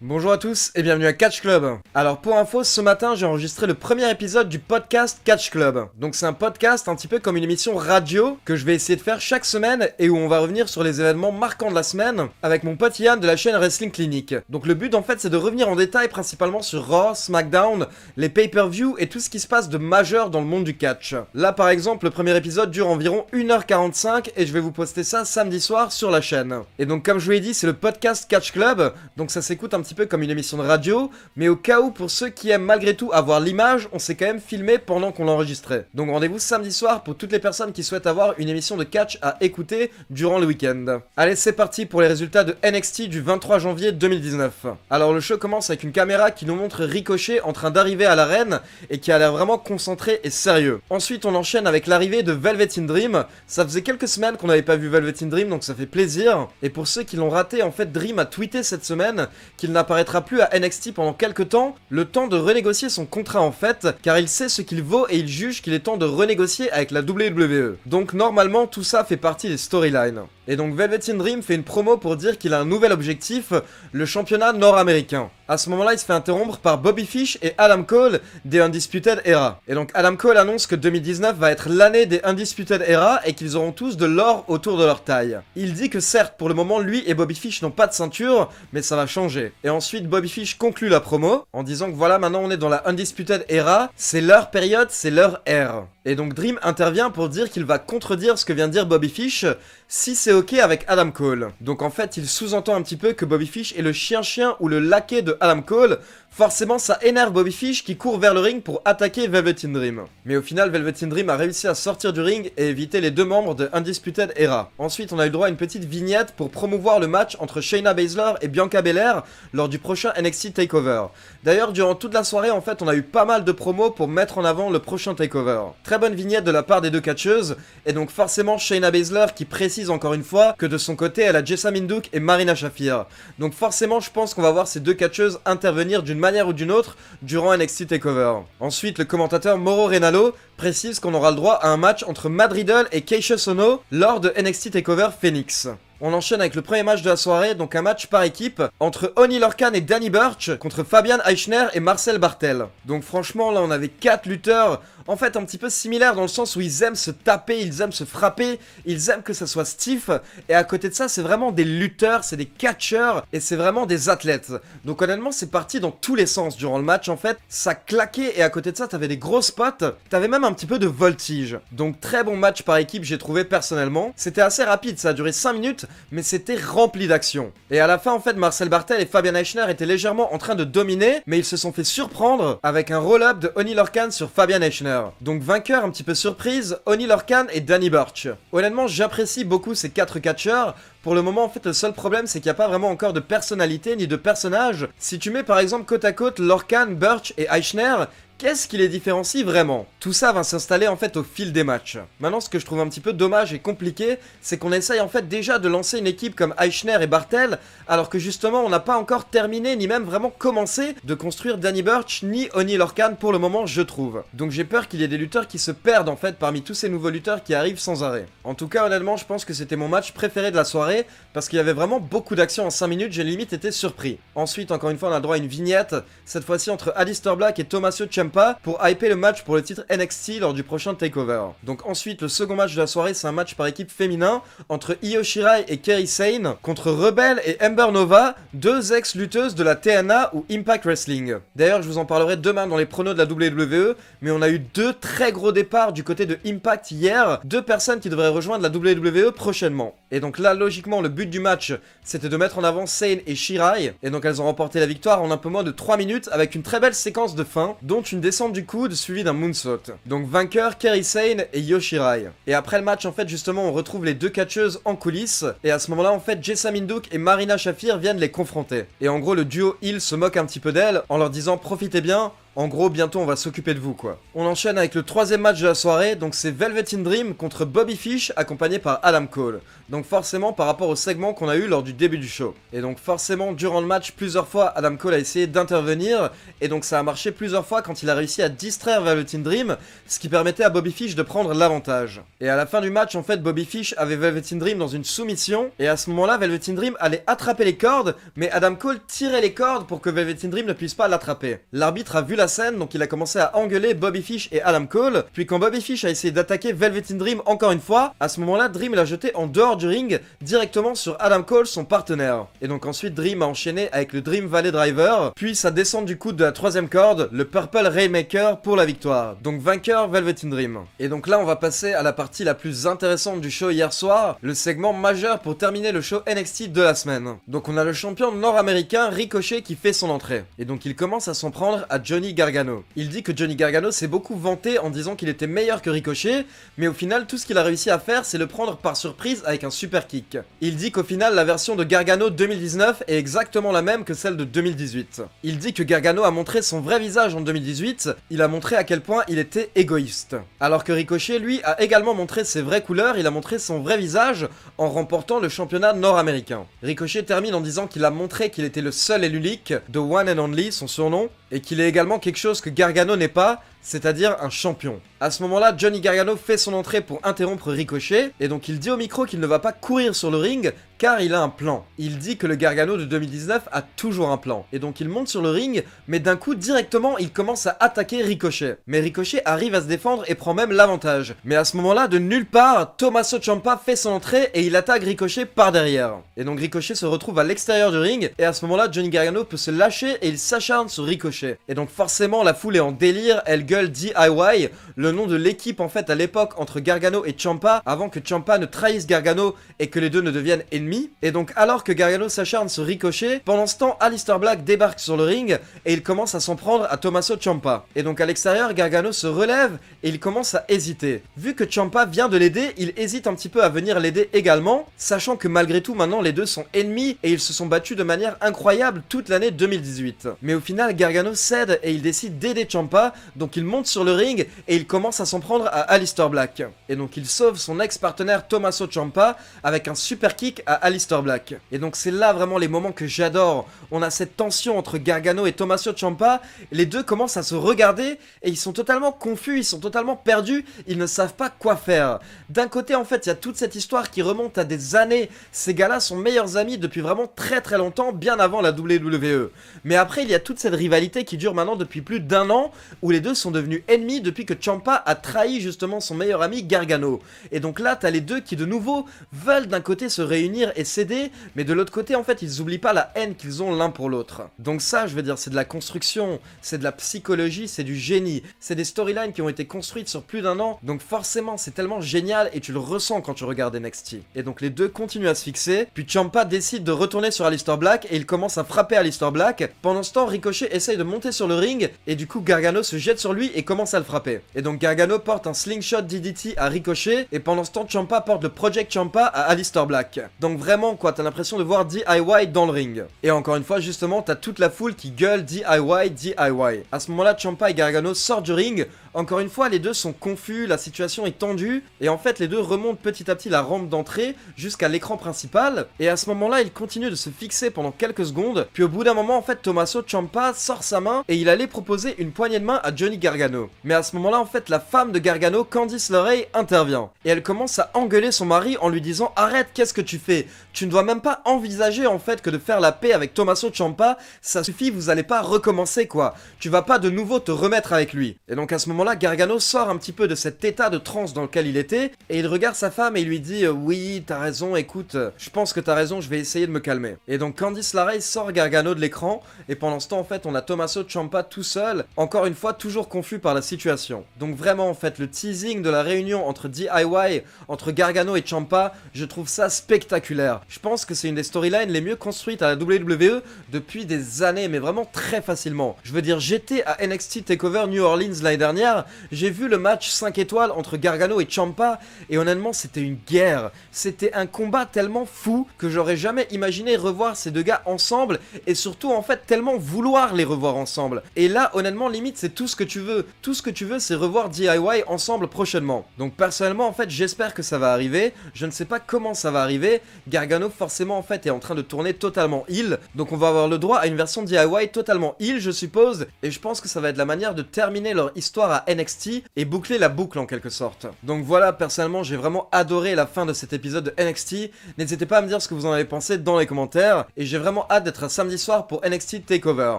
Bonjour à tous et bienvenue à Catch Club. Alors pour info, ce matin j'ai enregistré le premier épisode du podcast Catch Club. Donc c'est un podcast un petit peu comme une émission radio que je vais essayer de faire chaque semaine et où on va revenir sur les événements marquants de la semaine avec mon pote Yann de la chaîne Wrestling Clinic. Donc le but en fait c'est de revenir en détail principalement sur Raw, SmackDown, les pay-per-view et tout ce qui se passe de majeur dans le monde du catch. Là par exemple le premier épisode dure environ 1h45 et je vais vous poster ça samedi soir sur la chaîne. Et donc comme je vous l'ai dit c'est le podcast Catch Club, donc ça s'écoute un petit peu comme une émission de radio, mais au cas où pour ceux qui aiment malgré tout avoir l'image, on s'est quand même filmé pendant qu'on l'enregistrait. Donc rendez-vous samedi soir pour toutes les personnes qui souhaitent avoir une émission de catch à écouter durant le week-end. Allez, c'est parti pour les résultats de NXT du 23 janvier 2019. Alors le show commence avec une caméra qui nous montre Ricochet en train d'arriver à l'arène et qui a l'air vraiment concentré et sérieux. Ensuite on enchaîne avec l'arrivée de Velvet in Dream. Ça faisait quelques semaines qu'on n'avait pas vu Velvet in Dream, donc ça fait plaisir. Et pour ceux qui l'ont raté, en fait Dream a tweeté cette semaine qu'il n'apparaîtra plus à NXT pendant quelques temps, le temps de renégocier son contrat en fait, car il sait ce qu'il vaut et il juge qu'il est temps de renégocier avec la WWE. Donc normalement tout ça fait partie des storylines. Et donc Velvet in Dream fait une promo pour dire qu'il a un nouvel objectif, le championnat nord-américain. À ce moment-là, il se fait interrompre par Bobby Fish et Adam Cole des Undisputed Era. Et donc Adam Cole annonce que 2019 va être l'année des Undisputed Era et qu'ils auront tous de l'or autour de leur taille. Il dit que certes, pour le moment, lui et Bobby Fish n'ont pas de ceinture, mais ça va changer. Et ensuite, Bobby Fish conclut la promo en disant que voilà, maintenant on est dans la Undisputed Era, c'est leur période, c'est leur ère. Et donc Dream intervient pour dire qu'il va contredire ce que vient de dire Bobby Fish si c'est ok avec Adam Cole. Donc en fait il sous-entend un petit peu que Bobby Fish est le chien-chien ou le laquais de Adam Cole. Forcément ça énerve Bobby Fish qui court vers le ring pour attaquer Velvet in Dream. Mais au final Velvet in Dream a réussi à sortir du ring et éviter les deux membres de Undisputed Era. Ensuite on a eu droit à une petite vignette pour promouvoir le match entre Shayna Baszler et Bianca Belair lors du prochain NXT TakeOver. D'ailleurs durant toute la soirée en fait on a eu pas mal de promos pour mettre en avant le prochain TakeOver. Très bonne vignette de la part des deux catcheuses et donc forcément Shayna Baszler qui précise encore une fois que de son côté elle a Jessamyn Duke et Marina Shafir. Donc forcément je pense qu'on va voir ces deux catcheuses intervenir d'une manière ou d'une autre durant NXT TakeOver. Ensuite le commentateur Mauro Ranallo précise qu'on aura le droit à un match entre Matt Riddle et Keisha Sono lors de NXT TakeOver Phoenix. On enchaîne avec le premier match de la soirée, donc un match par équipe entre Oney Lorcan et Danny Burch contre Fabian Aichner et Marcel Barthel. Donc franchement là on avait 4 lutteurs en fait un petit peu similaires dans le sens où ils aiment se taper, ils aiment se frapper, ils aiment que ça soit stiff et à côté de ça c'est vraiment des lutteurs, c'est des catcheurs et c'est vraiment des athlètes. Donc honnêtement c'est parti dans tous les sens durant le match en fait, ça claquait et à côté de ça t'avais des gros spots, t'avais même un petit peu de voltige. Donc très bon match par équipe j'ai trouvé personnellement, c'était assez rapide, ça a duré 5 minutes mais c'était rempli d'action. Et à la fin en fait Marcel Barthel et Fabian Aichner étaient légèrement en train de dominer mais ils se sont fait surprendre avec un roll-up de Oney Lorcan sur Fabian Aichner. Donc vainqueur un petit peu surprise, Oney Lorcan et Danny Burch. Honnêtement j'apprécie beaucoup ces 4 catcheurs. Pour le moment en fait le seul problème c'est qu'il n'y a pas vraiment encore de personnalité ni de personnage. Si tu mets par exemple côte à côte Lorcan, Burch et Aichner, qu'est-ce qui les différencie vraiment? Tout ça va s'installer en fait au fil des matchs. Maintenant ce que je trouve un petit peu dommage et compliqué, c'est qu'on essaye en fait déjà de lancer une équipe comme Aichner et Barthel, alors que justement on n'a pas encore terminé ni même vraiment commencé de construire Danny Burch ni Oney Lorcan pour le moment je trouve. Donc j'ai peur qu'il y ait des lutteurs qui se perdent en fait parmi tous ces nouveaux lutteurs qui arrivent sans arrêt. En tout cas honnêtement je pense que c'était mon match préféré de la soirée, parce qu'il y avait vraiment beaucoup d'action en 5 minutes, j'ai limite été surpris. Ensuite encore une fois on a le droit à une vignette, cette fois-ci entre Aleister Black et Tommaso Ciampa, pour hyper le match pour le titre NXT lors du prochain TakeOver. Donc ensuite le second match de la soirée c'est un match par équipe féminin entre Io Shirai et Kairi Sane contre Rebel et Ember Nova, deux ex-lutteuses de la TNA ou Impact Wrestling. D'ailleurs je vous en parlerai demain dans les pronos de la WWE, mais on a eu 2 très gros départs du côté de Impact hier, 2 personnes qui devraient rejoindre la WWE prochainement. Et donc là logiquement le but du match c'était de mettre en avant Sane et Shirai, et donc elles ont remporté la victoire en un peu moins de 3 minutes avec une très belle séquence de fin, dont une descente du coude suivi d'un moonsault. Donc vainqueur Kairi Sane et Io Shirai. Et après le match en fait justement on retrouve les 2 catcheuses en coulisses, et à ce moment là en fait Jessamyn Duke et Marina Shafir viennent les confronter. Et en gros le duo heel se moque un petit peu d'elles en leur disant profitez bien, En gros, bientôt on va s'occuper de vous quoi. On enchaîne avec le troisième match de la soirée, donc c'est Velvet in Dream contre Bobby Fish accompagné par Adam Cole. Donc forcément par rapport au segment qu'on a eu lors du début du show. Et donc forcément durant le match plusieurs fois Adam Cole a essayé d'intervenir et donc ça a marché plusieurs fois quand il a réussi à distraire Velvet in Dream, ce qui permettait à Bobby Fish de prendre l'avantage. Et à la fin du match en fait Bobby Fish avait Velvet in Dream dans une soumission et à ce moment-là Velvet in Dream allait attraper les cordes mais Adam Cole tirait les cordes pour que Velvet in Dream ne puisse pas l'attraper. L'arbitre a vu la scène donc il a commencé à engueuler Bobby Fish et Adam Cole, puis quand Bobby Fish a essayé d'attaquer Velvet in Dream encore une fois, à ce moment-là Dream l'a jeté en dehors du ring directement sur Adam Cole son partenaire. Et donc ensuite Dream a enchaîné avec le Dream Valley Driver, puis sa descente du coude de la troisième corde, le Purple Rainmaker pour la victoire. Donc vainqueur Velvet in Dream. Et donc là on va passer à la partie la plus intéressante du show hier soir, le segment majeur pour terminer le show NXT de la semaine. Donc on a le champion nord-américain Ricochet qui fait son entrée. Et donc il commence à s'en prendre à Johnny Gargano. Il dit que Johnny Gargano s'est beaucoup vanté en disant qu'il était meilleur que Ricochet, mais au final tout ce qu'il a réussi à faire c'est le prendre par surprise avec un super kick. Il dit qu'au final la version de Gargano 2019 est exactement la même que celle de 2018. Il dit que Gargano a montré son vrai visage en 2018, il a montré à quel point il était égoïste. Alors que Ricochet lui a également montré ses vraies couleurs, il a montré son vrai visage en remportant le championnat nord-américain. Ricochet termine en disant qu'il a montré qu'il était le seul et l'unique, The One and Only, son surnom, et qu'il est également quelque chose que Gargano n'est pas, c'est-à-dire un champion. À ce moment-là, Johnny Gargano fait son entrée pour interrompre Ricochet, et donc il dit au micro qu'il ne va pas courir sur le ring, car il a un plan. Il dit que le Gargano de 2019 a toujours un plan, et donc il monte sur le ring, mais d'un coup, directement, il commence à attaquer Ricochet. Mais Ricochet arrive à se défendre et prend même l'avantage. Mais à ce moment-là, de nulle part, Tommaso Ciampa fait son entrée et il attaque Ricochet par derrière. Et donc Ricochet se retrouve à l'extérieur du ring, et à ce moment-là, Johnny Gargano peut se lâcher et il s'acharne sur Ricochet. Et donc forcément, la foule est en délire, elle gueule DIY, le nom de l'équipe en fait à l'époque entre Gargano et Ciampa, avant que Ciampa ne trahisse Gargano et que les deux ne deviennent ennemis. Et donc alors que Gargano s'acharne sur Ricochet, pendant ce temps Aleister Black débarque sur le ring et il commence à s'en prendre à Tommaso Ciampa. Et donc à l'extérieur, Gargano se relève et il commence à hésiter. Vu que Ciampa vient de l'aider, il hésite un petit peu à venir l'aider également, sachant que malgré tout maintenant les deux sont ennemis et ils se sont battus de manière incroyable toute l'année 2018. Mais au final Gargano cède et il décide d'aider Ciampa, donc il monte sur le ring et il commence à s'en prendre à Aleister Black. Et donc il sauve son ex-partenaire Tommaso Ciampa avec un super kick à Aleister Black. Et donc c'est là vraiment les moments que j'adore. On a cette tension entre Gargano et Tommaso Ciampa, les deux commencent à se regarder et ils sont totalement confus, ils sont totalement perdus, ils ne savent pas quoi faire. D'un côté en fait il y a toute cette histoire qui remonte à des années, ces gars-là sont meilleurs amis depuis vraiment très très longtemps, bien avant la WWE. Mais après il y a toute cette rivalité qui dure maintenant depuis plus d'1 an, où les deux sont devenus ennemis depuis que Ciampa a trahi justement son meilleur ami Gargano. Et donc là t'as les deux qui de nouveau veulent d'un côté se réunir et s'aider, mais de l'autre côté en fait ils oublient pas la haine qu'ils ont l'un pour l'autre. Donc ça je veux dire c'est de la construction, c'est de la psychologie, c'est du génie, c'est des storylines qui ont été construites sur plus d'1 an, donc forcément c'est tellement génial et tu le ressens quand tu regardes NXT. Et donc les deux continuent à se fixer, puis Ciampa décide de retourner sur Aleister Black et il commence à frapper Aleister Black. Pendant ce temps Ricochet essaye de monter sur le ring et du coup Gargano se jette sur lui et commence à le frapper. Et donc Gargano porte un slingshot DDT à Ricochet et pendant ce temps Ciampa porte le Project Ciampa à Aleister Black. Donc vraiment quoi, t'as l'impression de voir DIY dans le ring. Et encore une fois justement t'as toute la foule qui gueule DIY, DIY. À ce moment là Ciampa et Gargano sortent du ring. Encore une fois les deux sont confus, la situation est tendue et en fait les deux remontent petit à petit la rampe d'entrée jusqu'à l'écran principal et à ce moment là ils continuent de se fixer pendant quelques secondes, puis au bout d'un moment en fait Tommaso Ciampa sort sa main et il allait proposer une poignée de main à Johnny Gargano. Mais à ce moment là en fait la femme de Gargano, Candice LeRae, intervient et elle commence à engueuler son mari en lui disant arrête, qu'est-ce que tu fais? Tu ne dois même pas envisager en fait que de faire la paix avec Tommaso Ciampa, ça suffit, vous allez pas recommencer quoi, tu vas pas de nouveau te remettre avec lui. Et donc à ce moment là Gargano sort un petit peu de cet état de transe dans lequel il était et il regarde sa femme et il lui dit oui t'as raison, écoute je pense que t'as raison, je vais essayer de me calmer. Et donc Candice LeRae sort Gargano de l'écran et pendant ce temps en fait on a Tommaso Ciampa tout seul, encore une fois toujours confus par la situation. Donc vraiment en fait le teasing de la réunion entre DIY, entre Gargano et Ciampa, je trouve ça spectaculaire. Je pense que c'est une des storylines les mieux construites à la WWE depuis des années, mais vraiment très facilement. Je veux dire, j'étais à NXT TakeOver New Orleans l'année dernière hier, j'ai vu le match 5 étoiles entre Gargano et Ciampa, et honnêtement c'était une guerre. C'était un combat tellement fou que j'aurais jamais imaginé revoir ces deux gars ensemble, et surtout en fait tellement vouloir les revoir ensemble. Et là honnêtement limite c'est tout ce que tu veux. Tout ce que tu veux c'est revoir DIY ensemble prochainement. Donc personnellement en fait j'espère que ça va arriver. Je ne sais pas comment ça va arriver. Gargano forcément en fait est en train de tourner totalement heel. Donc on va avoir le droit à une version DIY totalement heel je suppose. Et je pense que ça va être la manière de terminer leur histoire à NXT et boucler la boucle en quelque sorte. Donc voilà, personnellement j'ai vraiment adoré la fin de cet épisode de NXT. N'hésitez pas à me dire ce que vous en avez pensé dans les commentaires. Et j'ai vraiment hâte d'être un samedi soir pour NXT TakeOver.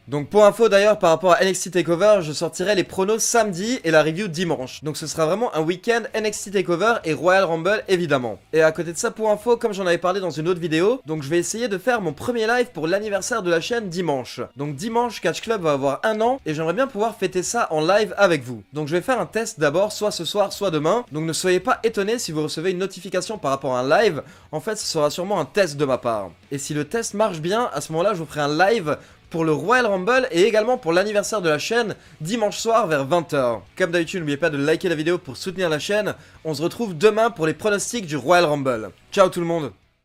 Donc pour info d'ailleurs par rapport à NXT TakeOver, je sortirai les pronos samedi et la review dimanche. Donc ce sera vraiment un week-end NXT TakeOver et Royal Rumble évidemment. Et à côté de ça pour info, comme j'en avais parlé dans une autre vidéo, donc je vais essayer de faire mon premier live pour l'anniversaire de la chaîne dimanche. Donc dimanche Catch Club va avoir 1 an et j'aimerais bien pouvoir fêter ça en live avec vous. Donc je vais faire un test d'abord, soit ce soir, soit demain. Donc ne soyez pas étonnés si vous recevez une notification par rapport à un live. En fait ce sera sûrement un test de ma part. Et si le test marche bien, à ce moment là je vous ferai un live pour le Royal Rumble et également pour l'anniversaire de la chaîne dimanche soir vers 20h. Comme d'habitude, n'oubliez pas de liker la vidéo pour soutenir la chaîne. On se retrouve demain pour les pronostics du Royal Rumble. Ciao tout le monde!